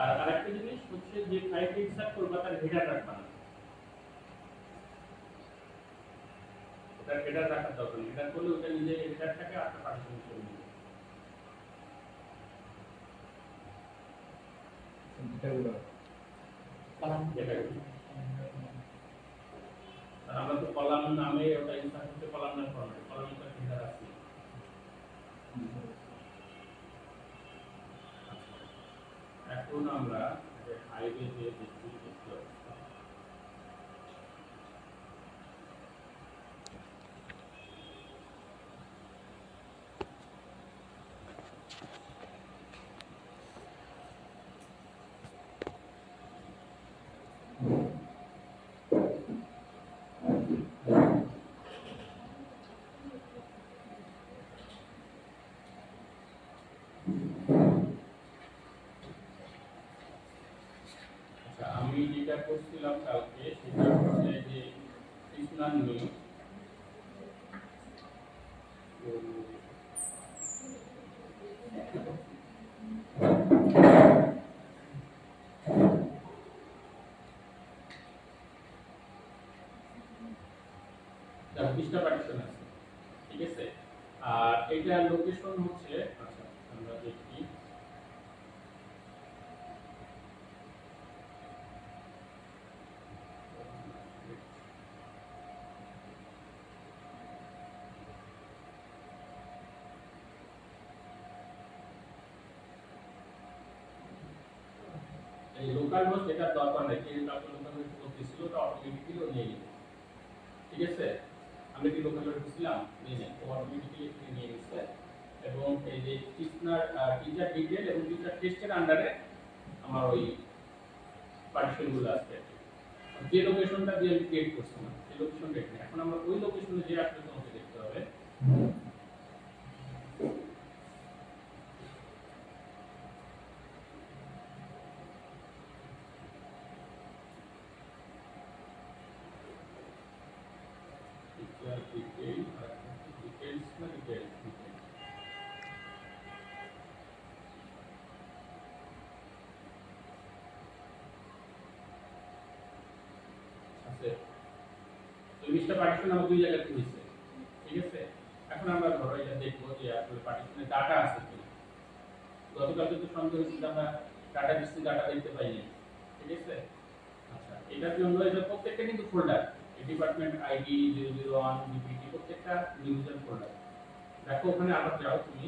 আর আরেকটা জিনিস হচ্ছে যে ফাইলটা ইনসার্ট করবা তার হেডার রাখবা না, ওটার হেডার রাখার দরকার নেই, হেডার করলে ওটা নিজে হেডার থাকে আর একটা পার্টিশন করে দিবে। এটাগুলো কলাম আমরা তো কলাম নামে ওটা ইনসার্ট করতে কলাম নাম ফরম্যাট, কলামে তো হেডার আছে। এখন আমরা হাইওয়ে দিয়ে দেখি দেখতে অবস্থা। আমি যেটা করছিলাম কালকে সেটা হচ্ছে যে কৃষ্ণার নিয়ে পার্টিশন আছে, ঠিক আছে। আর এটা লোকেশন হচ্ছে, আচ্ছা আমরা দেখি এই লোকাল হোস্ট এটা দরকার নেই, কেউ কাউকে লোকাল হোস্ট করতেছিল ওটা অটোমেটিক্যালি নিয়ে নেবে, ঠিক আছে। আমরা কি লোকাল হোস্ট দিছিলাম নিয়ে নেয়, ও অটোমেটিক্যালি নিয়ে নিচ্ছে। এবং এই যে কৃষ্ণার টিচার ডিটেইল এবং টিচার টেস্টের আন্ডারে আমার ওই পার্টিশনগুলো আছে, যে লোকেশনটা দিয়ে আমি ক্রিয়েট করছিলাম সেই লোকেশনটা এখানে। এখন আমরা ওই লোকেশনে যে আসলে তোমাকে দেখতে হবে টিচার ডিটেইল আর ডিটেইলস না ডিটেইলস আছে। 24টা পার্টিশন আমরা দুই জায়গায় দিয়েছি, ঠিক আছে। এখন আমরা ধরো এটা দেখবো যে আসলে পার্টিশনে ডাটা আছে কিনা। গতকালকে তো সন্দেহ ছিল আমরা ডাটা দিচ্ছি, ডাটা দেখতে পাইনি, ঠিক আছে। আচ্ছা এটার জন্য এটা প্রত্যেকটা কিন্তু ফোল্ডার, ডিপার্টমেন্ট আইডি 001 ডিপিটি প্রত্যেকটা ইন্ডিভিজুয়াল ফোল্ডার। দেখো ওখানে আবার যাও তুমি,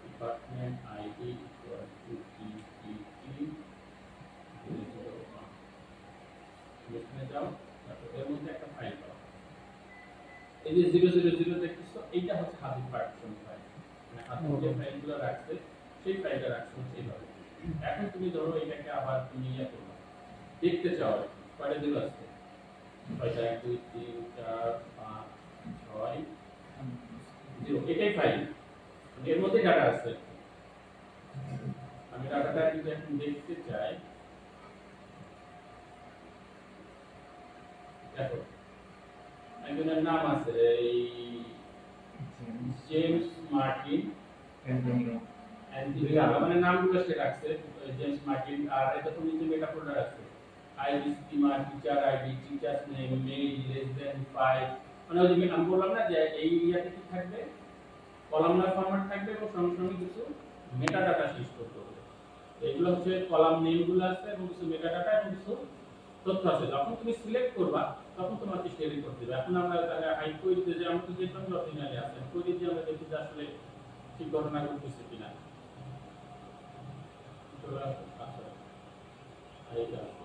department ID equal to DPT 001, এখানে যাও, তারপর এর মধ্যে একটা ফাইল পাও, এই যে 000 দেখতেছো, এইটা হচ্ছে হাবিব পার্টিশন ফাইল, মানে হাবিব যে ফাইলগুলো রাখছে সেই ফাইলটা রাখছে হচ্ছে এইভাবে। এখন তুমি ধরো এটাকে আবার তুমি ইয়া করবে, দেখতে চাও কয়টা জিরো আছে, কয়টা 1 2 3 4 5 6 জিরো, এটাই ফাইল, এর মধ্যে ডাটা আছে। আমি ডাটাটা যদি এখন দেখতে চাই, দেখো একজনের নাম আছে এই জেমস মার্টিন অ্যান্থনি, মানে নামগুলো সে রাখছে জেমস মার্টিন। আর এটা তো নিচে মেটা ফোল্ডার আছে, ID schema, teacher ID, teachers name, mail less than 5, মানে ওই যে আমি বললাম না যে এই এরিয়াতে কি থাকবে, কলামনার ফরম্যাট থাকবে এবং সঙ্গে সঙ্গে কিছু মেটা ডাটা শেষ করতে হবে। এগুলো হচ্ছে কলাম নেমগুলো আছে এবং কিছু মেটা ডাটা এবং কিছু তথ্য আছে। যখন তুমি সিলেক্ট করবা তখন তোমাকে শেয়ারিং করতে হবে। এখন আমরা হাইড করে দিতে যে আমাদের যে সঙ্গে অরিজিনালি আছে করে দিয়ে আমরা দেখি যে আসলে ঠিক ঘটনা ঘটতেছে কিনা। আচ্ছা এইটা আছে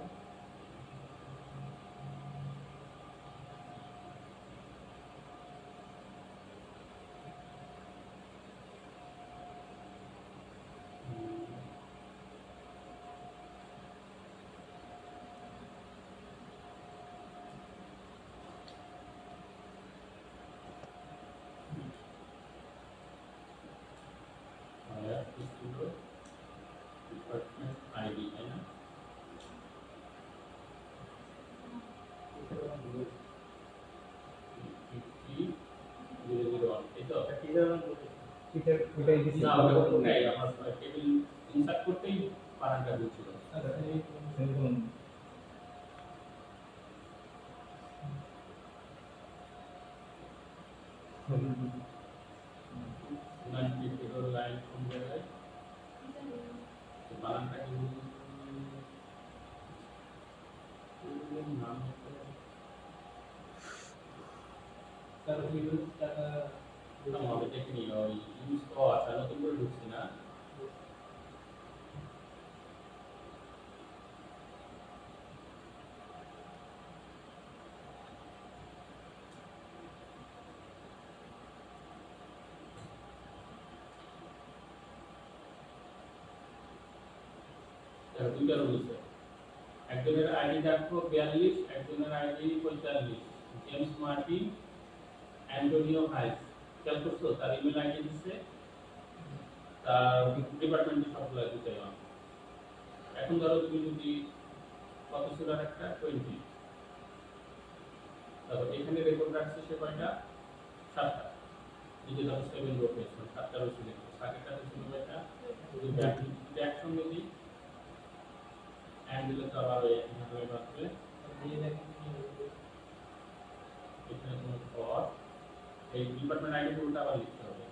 ডিপার্টমেন্ট আইডি, তাই না? ওটাই দিছি না ওটা ওটাই আমার টেবিল ইনসার্ট করতেই বানানটা বলছিল আচ্ছা সেমিকোলন নাইনটি ফিগার লাইন কোন জায়গায় বানানটা কি নাম তার ইউজ টাকা আমাদের টেকনিক ওই ইউজ তো আছে নতুন করে ঢুকছি না দুইটা রয়েছে একজনের আইডি দেখো 42 একজনের আইডি 45 জেমস মার্টিন অ্যান্টোনিও হাইস খেয়াল করছো তার ইমেল আইডি দিচ্ছে তার ডিপার্টমেন্টে সবগুলো দিতে হবে এখন ধরো তুমি যদি কত সুরার একটা 20 তারপর এখানে রেকর্ড রাখছে সে কয়টা 7টা নিচে ধরো 7 রো পেয়েছে 7টা রো ছিল সাকেটটাতে ছিল কয়টা যদি ব্যাক সঙ্গে দিই দিলে তো আবার এখানে বাড়বে এখানে তোমার ফর এই ডিপার্টমেন্ট আইডি পুরোটা আবার লিখতে হবে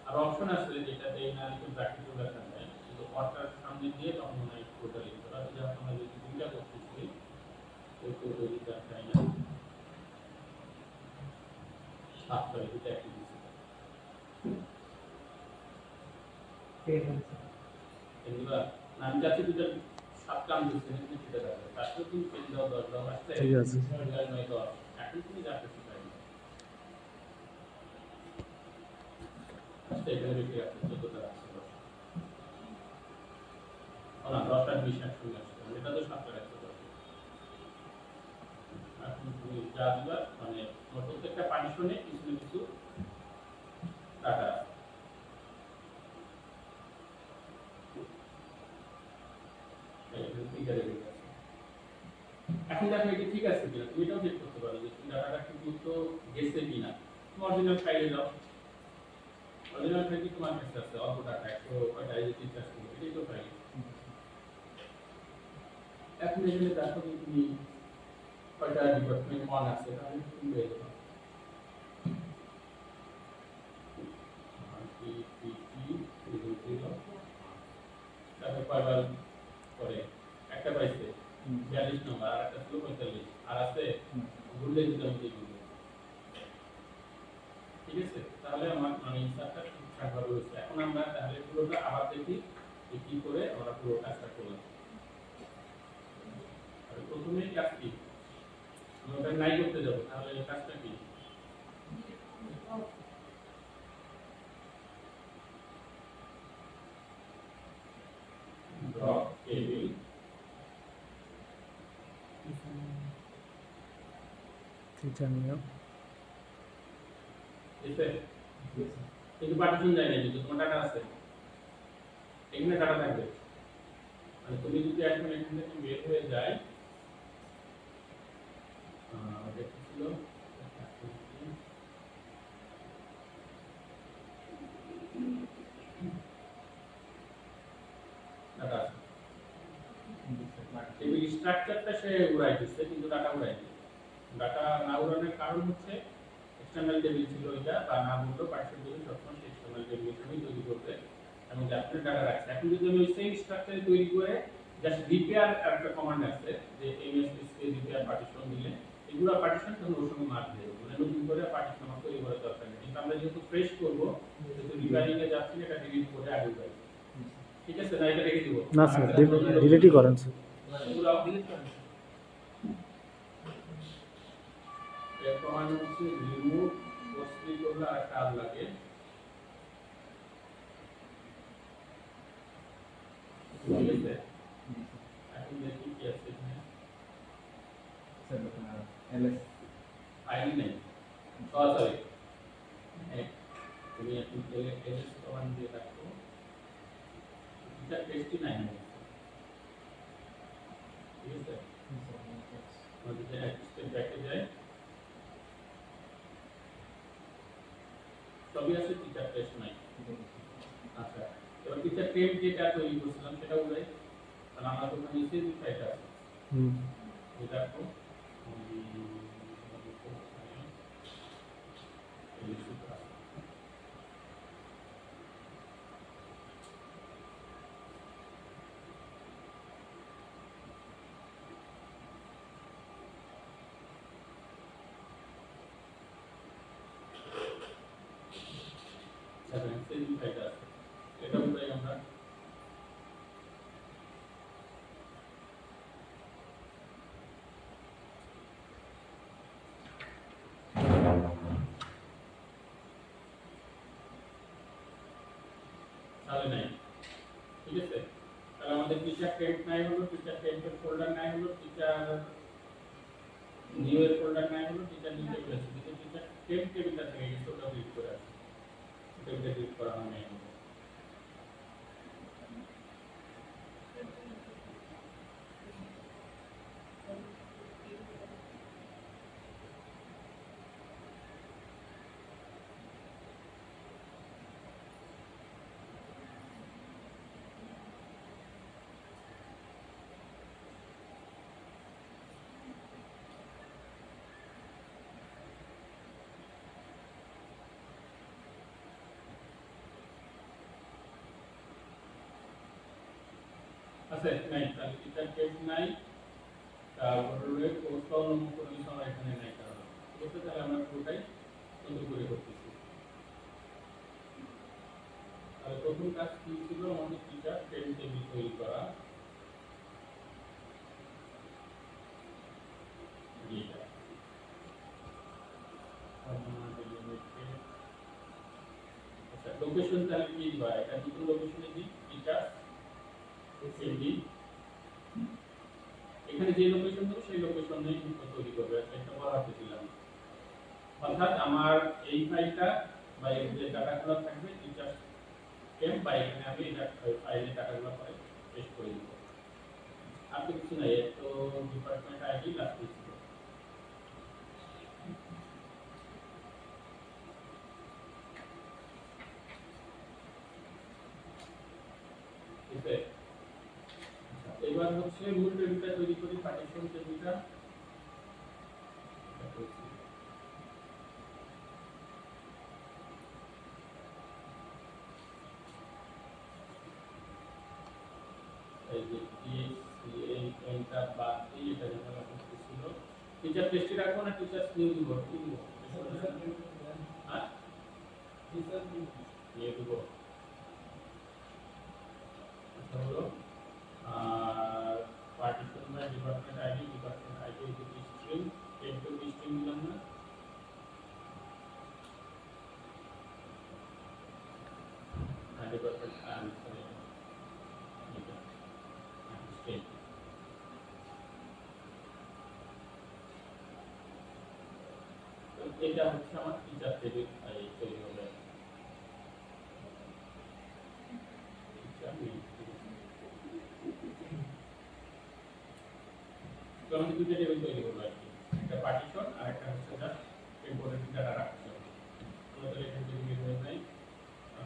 আর অপশন আছে যেটাতে এই না লিখে ব্র্যাকেট করে রাখা যায় কিন্তু ফরটার সামনে দিয়ে তখন মনে হয় পুরোটা লিখতে হবে যখন আমরা যদি দুইটা করতেছি তো পুরো লিখতে চাই না সাতটা লিখতে একই দিচ্ছি এগুলা নাম যাচ্ছে দুটো সাতটা আমি দিচ্ছি কিন্তু সেটা যাবে তারপরে তুমি পেন দাও 10 দাও আসছে ঠিক আছে নয় 10 এখন তুমি যাচ্ছে সেটাই আচ্ছা এখানে বেশি আছে 14টা আছে 10 না 10টা 20 একসঙ্গে আসছে এটা তো 7টা আছে 10 এখন তুমি যা দিবা মানে প্রত্যেকটা পার্টিশনে কিছু না কিছু টাকা এখন দেখো এটা ঠিক আছে কিনা তুমি এটাও চেক করতে পারো যে ডাটাটা কিন্তু তো গেছে কিনা তুমি অরিজিনাল ফাইলে যাও অরিজিনাল ফাইলে তোমার কাছে আছে অল্প ডাটা 100 কয়টা এই যে ঠিক আছে এটাই তো ফাইল এখন এখানে দেখো যে তুমি কয়টা ডিপার্টমেন্ট অন আছে তাহলে তুমি পেয়ে যাবে তারপর কয়বার করে একটা পাইছে 42 নম্বর আর একটা ছিল 45 আর আছে ভুলে দিলাম কি বলবো ঠিক আছে তাহলে আমার মানে ইনসার্টটা ঠিকঠাক ভাবে হয়েছে এখন আমরা তাহলে পুরোটা আবার দেখি যে কি করে আমরা পুরো কাজটা করলাম আর প্রথমেই কাজ কি আমরা ওটা নাই করতে যাব তাহলে এই কাজটা কি ড্রপ টেবিল টিচার নিয়োগ কিন্তু পার্টিশন যায় না কিন্তু তোমার ডাটা আছে এখানে ডাটা থাকবে মানে তুমি যদি এখন এখান থেকে বের হয়ে যায় দেখছিল ডাটা টেবিল স্ট্রাকচারটা সে উড়াই দিচ্ছে কিন্তু ডাটা উড়াই দিচ্ছে ডাটা না উড়ানোর কারণ হচ্ছে এক্সটার্নাল টেবিল ছিল এটা বা না বললেও পার্টিশন টেবিল সবসময় এক্সটার্নাল টেবিলই তৈরি করবে এবং যাত্রা ডাটা রাখছে এখন যদি আমি সেম স্ট্রাকচারে তৈরি করে জাস্ট রিপেয়ার একটা কমান্ড আছে যে এমএসএস কে রিপেয়ার পার্টিশন দিলে এগুলো পার্টিশন তখন ওর সঙ্গে মার্ক দেবে মানে নতুন করে পার্টিশন আমার তৈরি করার দরকার নেই কিন্তু আমরা যেহেতু ফ্রেশ করব যেহেতু রিপেয়ারিং এ যাচ্ছি এটা ডিলিট করে আগে যাই ঠিক আছে না এটা রেখে দিব না স্যার ডিলিটই করেন স্যার এগুলো ডিলিট করেন এর কমান্ড হচ্ছে রিমুভ পোস্টলি করলে আর কাজ লাগে ঠিক আছে এখন দেখি কি আছে এখানে স্যার এলএস আইডি নেই সরি তুমি এখন এলএস কমান্ড দিয়ে রাখো এটা টেস্টি নাই ঠিক আছে আমাদের যে স্টেপ ব্যাকে যায় সবই আছে, টিচার টেস্ট নাই। আচ্ছা, এবার টিচার টেস্ট যেটা তৈরি করছিলাম সেটা উড়াই, কারণ আমরা তো ওখানে নিচে ফাইলটা আছে এটা তো এটা উড়াই আমরা। তাহলে নাই, ঠিক আছে। তাহলে আমাদের টিচার টেম্প নাই হলো, টিচার টেম্পের ফোল্ডার নাই হলো, টিচার নিউ এর ফোল্ডার নাই হলো, টিচার নিউ টেবিল আছে, কিন্তু টিচার টেম্প টেবিলটা থেকে গেছে, ওটা ডিলিট করে আছে, টেবিলটা ডিলিট করা হয় নাই। আছে নাই, তাহলে টিচার টেম্প নাই, তারপরে পোস্ট নম্বর করে দিতে আমরা এখানে নাই, কারণ ঠিক আছে। তাহলে আমরা পুরোটাই নতুন করে করতেছি। তাহলে প্রথম কাজ কি ছিল, আমাদের টিচার টেম্প টেবিল তৈরি করা। আচ্ছা, লোকেশন তাহলে কি দিবা, এটা নতুন লোকেশনে দিই, টিচার এমডি, এখানে যে লোকেশন দেবো সেই লোকেশনে তৈরি করবে, একটা বরাদ্দ দিলাম। অর্থাৎ আমার এই ফাইলটা বা এই যে ডাটাগুলো থাকবে টিচার টেম্প, বা এখানে আমি এটা ফাইলে ডাটাগুলো পেস্ট করে দিব। আর তো কিছু নাই, তো ডিপার্টমেন্ট আইডি লাস্টে ছিল। ঠিক আছে, এবার হচ্ছে মূল টেবিলটা তৈরি করি, পার্টিশন টেবিলটা। এই যে টিএসসিএনটা বাদ দিয়ে এটা যেন রাখতে ছিল, টিচার টেস্টে রাখবো না টিচার নিউ দিব, কি দিব? হ্যাঁ, টিচার নিউ দিব। আচ্ছা হলো partition by department ID is string, temp to string দিলাম না, ডিপার্টমেন্ট সরি স্ট্রিং। এটা হচ্ছে আমার টিচার টেবিল তৈরি হবে। তো আমাদের দুটো টেবিল তৈরি করবো আর কি, একটা পার্টিশন আর একটা হচ্ছে জাস্ট টেম্পোরারি ডাটা রাখতে হবে। আমরা তো এখান থেকে বের হয়ে যাই,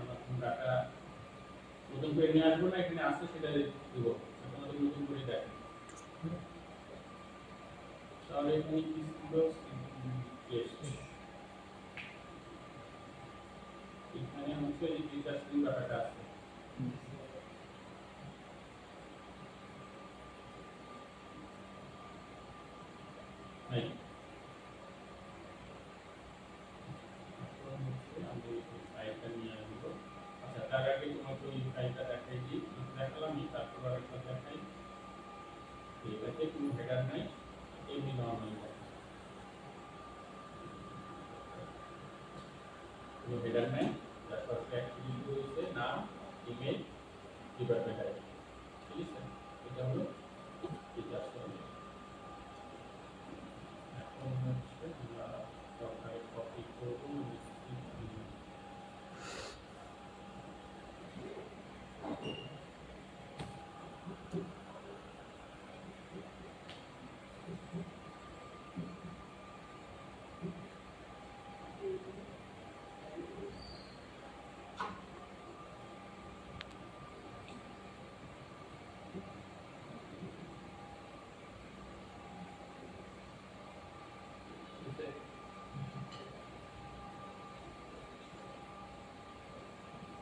নতুন ডাটা নতুন করে নিয়ে আসবো না, এখানে আসছে সেটা দিব, তোমাদের নতুন করে দেখেন। তাহলে এখানে কি ছিল, টেস্ট, এখানে হচ্ছে এই টিচার স্ট্রিং ডাটাটা আছে। নাই, আমি ফাইলটা নিয়ে আসবো। আচ্ছা, তার আগে তোমাকে ওই ফাইলটা দেখাই দিই, দেখালাম, তারপর আরেকটা দেখাই। ঠিক আছে, কোনো হেডার নাই, এমনি নর্মাল কোনো হেডার নাই, তারপর অ্যাক্টিভিটি রয়েছে নাম, ইমেল, ডিপার্টমেন্ট আইডি। ঠিক আছে, এটা হলো টিচার স্ট্রিং। এখন হচ্ছে আমরা সরকারে কপি করব,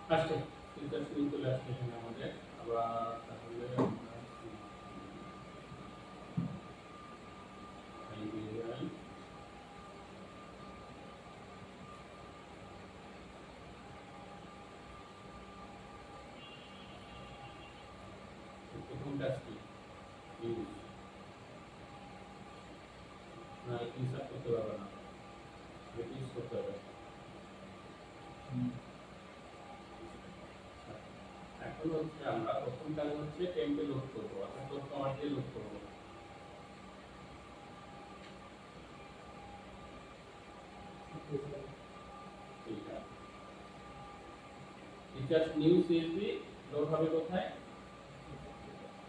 আসছে ফিচার নিউ চলে আসছে এখানে আমাদের আবার তাহলে আমরা IBI প্রথম কাজটি ইউজ না ইনসার্ট করতে পারবে না এটা ইউজ করতে হবে এখন হচ্ছে আমরা প্রথম কাজ হচ্ছে টেম্পে লোড করবো অর্থাৎ লোড কমান্ড দিয়ে লোড করবো টিচার্স নিউ সিএসভি লোড হবে কোথায়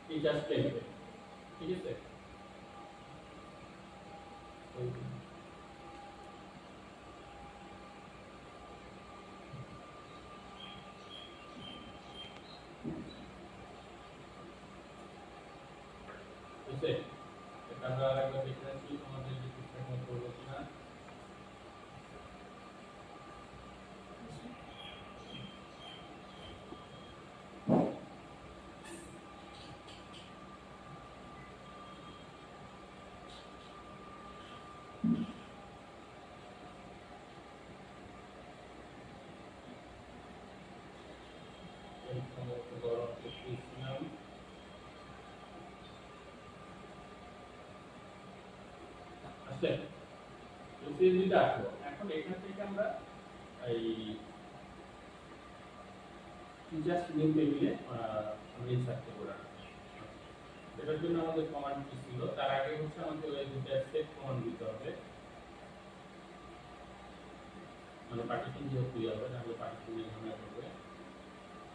টিচার্স টেম্পে ঠিক আছে বুঝছে এটা আমরা আরেকবার দেখে আসি আমাদের যে ঠিকঠাক মতো করবো কিনা আসলে সিএসভিটা আসলো এখন এখান থেকে আমরা এই টিচার্স নিউ টেবিলে আমরা ইনসার্ট করব এটার জন্য আমাদের কমান্ড কি ছিল তার আগে হচ্ছে আমাদের ওই দুটো সেট কমান্ড দিতে হবে মানে পার্টিশন দিয়ে তৈরি হবে তাহলে পার্টিশন নিয়ে আমরা করব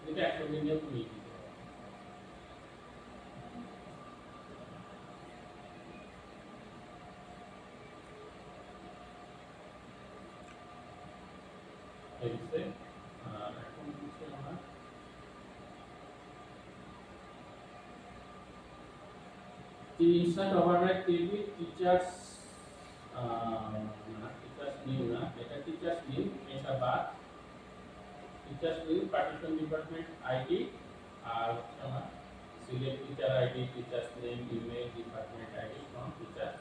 এটা একসঙ্গে নিয়ে তুমি দিতে হবে এইসে এখন হচ্ছে আমরা the insert override table teachers teachers new না এটা teachers new এটা বাদ teachers new partition department id আর আমার select teacher id teachers name email department id from teachers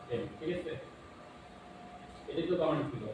name ঠিক আছে এটা তো কমান্ড ছিল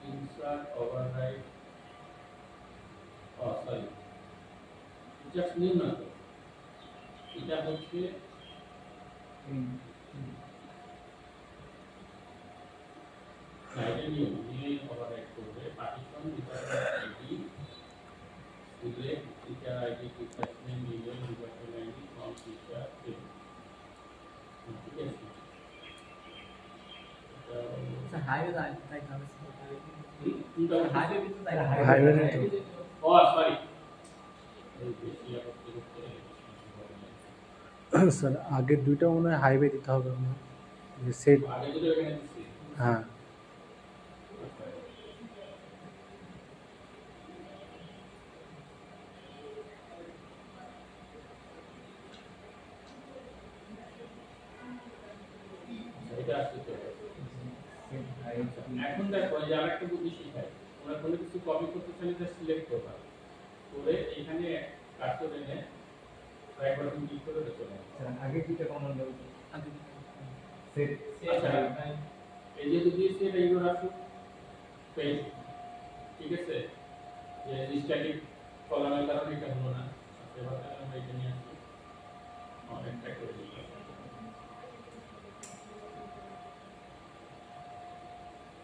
insert override sorry just new না তো এটা হচ্ছে nice new override করবে partition department id select teacher id teacher name email department id from teacher name ঠিক আছে স্যার হাইওয়ে তাই হবে হাইওয়ে ও সরি স্যার আগের দুইটা মনে হয় হাইওয়ে দিতে হবে যে সেট আগে যদি এখানে দিছি হ্যাঁ এটা আসছে এখন দেখো যে আরেকটা বুদ্ধি শিখাই তোমরা কোনো কিছু কপি করতে চাইলে জাস্ট সিলেক্ট করবা করে এখানে কার্সর এনে রাইট বাটন ক্লিক করে চলে স্যার আগে কিটা কমান্ড দেব আগে সেট আচ্ছা এই যে যদি এটা ইউর আসুক পেজ ঠিক আছে যে স্ট্যাটিক কলামের কারণে এটা হলো না এবার আমরা এটা নিয়ে আসি অনেকটা করে দিই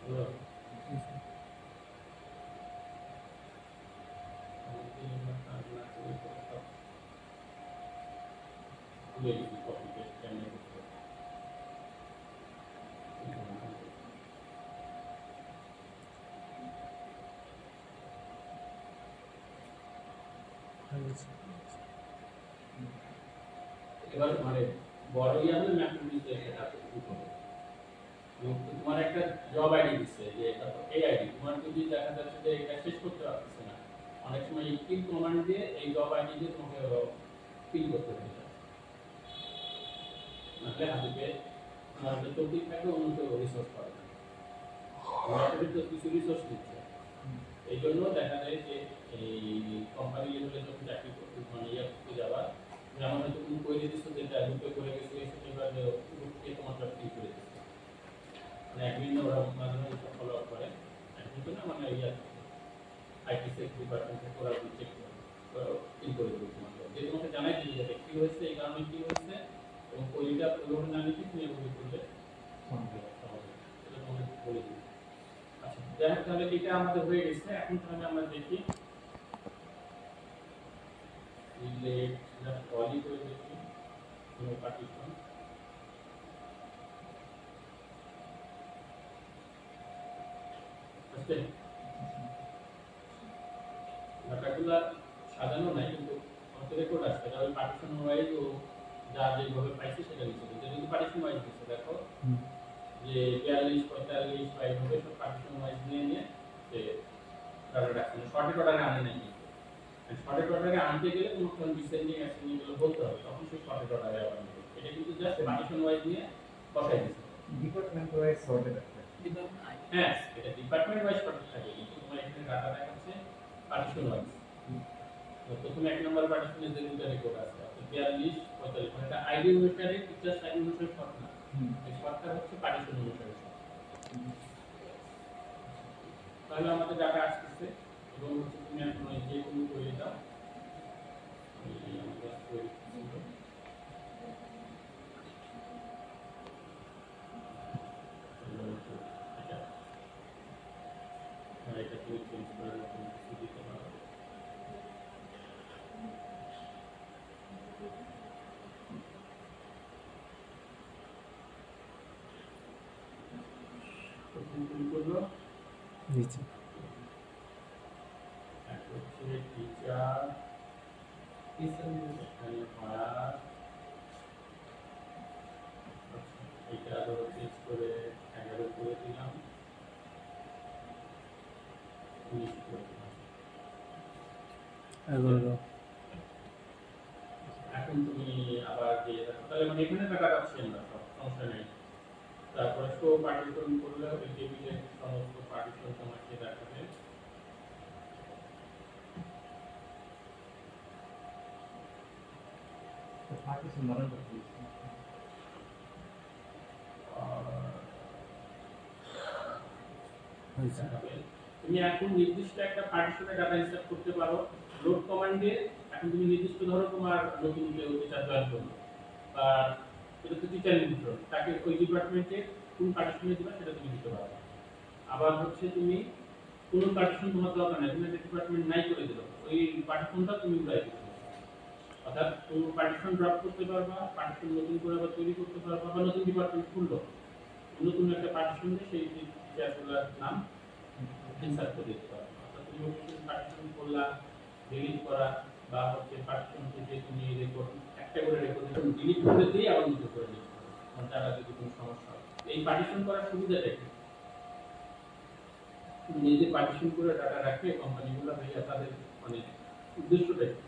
হলো এবার মানে বড় ইয়া হলে ম্যাথমেটিক্স এর সেটা করতে হবে। তোমার একটা জব আইডি দিচ্ছে যে এটা তো এই আইডি, তোমার যদি দেখা যাচ্ছে যে এটা শেষ করতে পারতেছে না, অনেক সময় এই কিল কমান্ড দিয়ে এই জব আইডি দিয়ে তোমাকে ফিল করতে হবে। নাহলে হাতে তোমার একটা টপিক থাকে, অন্য কেউ রিসোর্স পাবে না। আমাদের তো কিছু রিসোর্স দিচ্ছে, এই জন্য দেখা যায় যে এই কোম্পানি লেভেলে যখন চাকরি করতে মানে ইয়া করতে যাবা, যেমন হয়তো তুমি কোয়েরি দিচ্ছ যেটা গ্রুপে করে গেছো, এসে এবার গ্রুপকে তোমার ফিল করে দিচ্ছে, মানে অ্যাডমিন ওরা মাঝে মাঝে ফলো আপ করে, অ্যাডমিন না মানে ইয়া আইটি সেক ডিপার্টমেন্ট থেকে ওরা চেক করে ফিল করে দেবে তোমাকে, যে তোমাকে জানাই দিবে যে কি হয়েছে, এই কারণে কি হয়েছে, এবং কোয়েরিটা প্রয়োজন না নিতে তুমি এভাবে করলে এটা তোমাকে বলে দিবে। আচ্ছা, যাই হোক, তাহলে এটা আমাদের হয়ে গেছে। এখন তাহলে আমরা দেখি রিলেট না পলি করে দেখি কোনো পার্টিশন। বুঝতে ডাটাগুলো সাজানো নাই, কিন্তু আমাদের রেকর্ড আছে, তাহলে পার্টিশন ওয়াইজ ও যা যেভাবে পাইছে সেটা লিখে দিতে। যদি পার্টিশন ওয়াইজ দিচ্ছে দেখো যে 42 45 5 হবে, সব পার্টিশন ওয়াইজ নিয়ে নিয়ে যে ডাটা রাখছে, শর্টেড অর্ডারে আনে নাই। শর্টেড অর্ডারে আনতে গেলে তোমাকে ডিসেন্ডিং অ্যাসেন্ডিং গুলো বলতে হবে, তখন সেই শর্টেড অর্ডারে আবার নেবে। এটা কিন্তু জাস্ট পার্টিশন ওয়াইজ নিয়ে বসাই দিচ্ছে। ডিপার্টমেন্ট ওয়াইজ সর্টেড আছে। হ্যাঁ, এটা ডিপার্টমেন্ট ওয়াইজ শর্টেড থাকে, কিন্তু তোমার এখানে ডাটা দেখাচ্ছে পার্টিশন ওয়াইজ। তো প্রথমে এক নম্বর পার্টিশনে যে দুটো রেকর্ড আছে, 42 45, মানে এটা আইডি অনুসারে টিচার সাইন অনুসারে শর্ট না, এই শর্টটা হচ্ছে পার্টিশন অনুসারে শর্ট। তাহলে আমাদের ডাটা আসছে, এবং হচ্ছে তুমি এখন যে কোনো করে দাও, এই আমাদের কোয়েরি ছিল এটা তুমি চেঞ্জ করে নতুন কিছু দিতে পারো। তুমি করলো নিচে হচ্ছে টিচার এখানে ভাড়া, এটা ধরো চেঞ্জ করে 11 করে দিলাম, 19 করে দিলাম। 11 এখন তুমি আবার দিয়ে দেখো, তাহলে মানে এখানে টাকা পাচ্ছি আমরা, সব সমস্যা নেই। তারপরে শো পার্টিশন করলে ওই টেবিলে সমস্ত পার্টিশন তোমাকে দেখাবে। তো পার্টিশন বানানো করতে তুমি এখন নির্দিষ্ট একটা পার্টিশনে ডাটা ইনসার্ট করতে পারো লোড কমান্ডে। এখন তুমি নির্দিষ্ট ধরো তোমার নতুন কেউ টিচার জয়েন করলো, বা এটা তো টিচার নির্দিষ্ট, তাকে ওই ডিপার্টমেন্টে কোন পার্টিশনে দিবা সেটা তুমি দিতে পারো। আবার হচ্ছে তুমি কোন পার্টিশন তোমার দরকার নেই, তুমি একটা ডিপার্টমেন্ট নাই করে দিলো, ওই পার্টিশনটা তুমি উড়াই দিতে পারো। অর্থাৎ কোন পার্টিশন ড্রপ করতে পারবা, পার্টিশন নতুন করে আবার তৈরি করতে পারবা, বা নতুন ডিপার্টমেন্ট খুললো, নতুন একটা পার্টিশন দিয়ে সেই টিচারগুলোর নাম ইনসার্ট করে দিতে পারো। অর্থাৎ তুমি নতুন পার্টিশন করলা, ডিলিট করা, বা হচ্ছে পার্টিশন থেকে তুমি রেকর্ড একটা করে রেকর্ড ডিলিট করে দিয়ে আবার নতুন করে দিতে পারো, কারণ তারা যদি কোনো সমস্যা হয়। এই পার্টিশন করার সুবিধাটা কি, নিজে পার্টিশন করে ডাটা রাখে কোম্পানিগুলো, ভাইয়া তাদের মানে উদ্দেশ্যটা কি?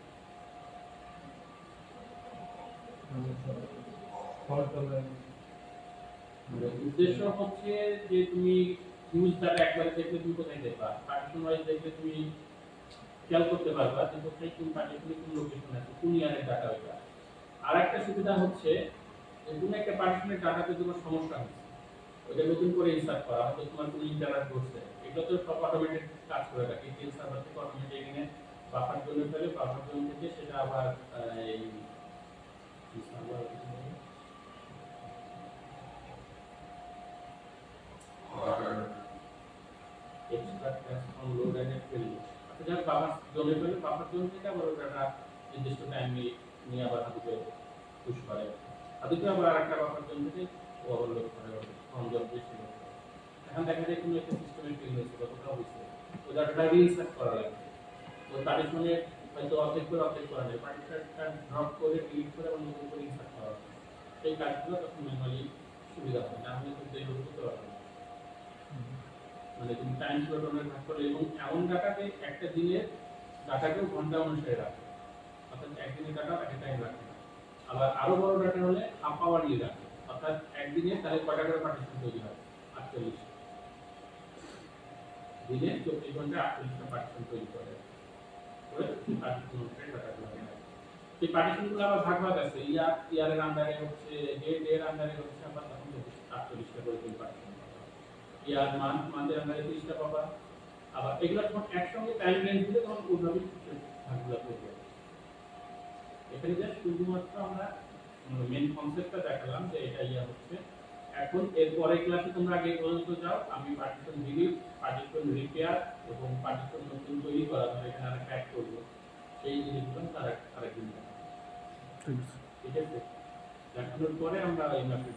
উদ্দেশ্য হচ্ছে যে তুমি নিউজ ডাটা একবারে দেখলে তুমি কোথায় দেখবা, পার্টিশন ওয়াইজ দেখলে তুমি খেয়াল করতে পারবা যে কোথায় কোন পার্টিশনে কোন লোকেশন আছে, কোন ইয়ারের ডাটা ওইটা। আর একটা সুবিধা হচ্ছে যে কোনো একটা পার্টিশনের ডাটাতে তোমার সমস্যা হচ্ছে, ওইটা নতুন করে ইনসার্ট করা, হয়তো তোমার কোনো ইন্টারাপ্ট ঘটছে, এগুলো তো সব অটোমেটেড কাজ করে রাখে, টিএল সার্ভার থেকে অটোমেটিক এখানে বাফার জন্য ফেলে, বাফার জন্য থেকে সেটা আবার এই server extra transform load and ফেল। আচ্ছা, বাফার জন্য ফেলে, বাফার জন্য থেকে আবার ওটা নির্দিষ্ট টাইমে নিয়ে আবার হাতে পুশ করে, হাতে আবার আরেকটা বাফার জন্য থেকে ওভারলোড করে ফর্ম জব বেশি। এখন দেখা যায় কোনো একটা সিস্টেমে ফেল হয়েছে বা কোথাও হয়েছে, ওই ডাটাটা রিইনসার্ট করা লাগবে। তো পার্টিশনে হয়তো অর্ধেক করা যায়, পার্টিশনটা ড্রপ করে ডিলিট করে আবার নতুন করে ইনসার্ট করা হবে। সেই কাজগুলো তখন ম্যানুয়ালি সুবিধা হয়, না হলে কিন্তু এগুলো করতে পারবে না। মানে তুমি টাইম স্লট অনুযায়ী ভাগ করে, এবং এমন ডাটাতে একটা দিনের ডাটাকেও ঘন্টা অনুসারে রাখে, অর্থাৎ একদিনের ডাটা একটা টাইম রাখে না। আবার আরো বড় ডাটা হলে হাফ আওয়ারলি রাখে, অর্থাৎ একদিনে তাহলে কয়টা করে পার্টিশন তৈরি হয়, 48 দিনে 24 ঘন্টা 48টা পার্টিশন তৈরি করে পার্টিশন অনুসারে ডাটাগুলো রাখে। এই পার্টিশনগুলো আবার ভাগ আছে, ইয়ারের আন্ডারে হচ্ছে, ডের আন্ডারে হচ্ছে আবার তখন 48টা করে তুমি পার্টিশন পাবা, ইয়ার মান্থের আন্ডারে 30টা পাবা। আবার এগুলো যখন একসঙ্গে টাইম রেঞ্জ দিলে তখন ওইভাবে ভাগগুলো করবে। এখানে জাস্ট শুধুমাত্র আমরা মেন কনসেপ্টটা দেখালাম যে এটা ইয়া হচ্ছে। এখন এর পরের ক্লাসে তোমরা আগে পর্যন্ত যাও, আমি পার্টিশন ডিলিট, পার্টিশন রিপেয়ার এবং পার্টিশন নতুন তৈরি করা, ধরে এখানে আরেকটা অ্যাড করব, সেই জিনিসগুলো আরেকদিন দেখাবো। ঠিক আছে, দেখানোর পরে আমরা এই ম্যাপটা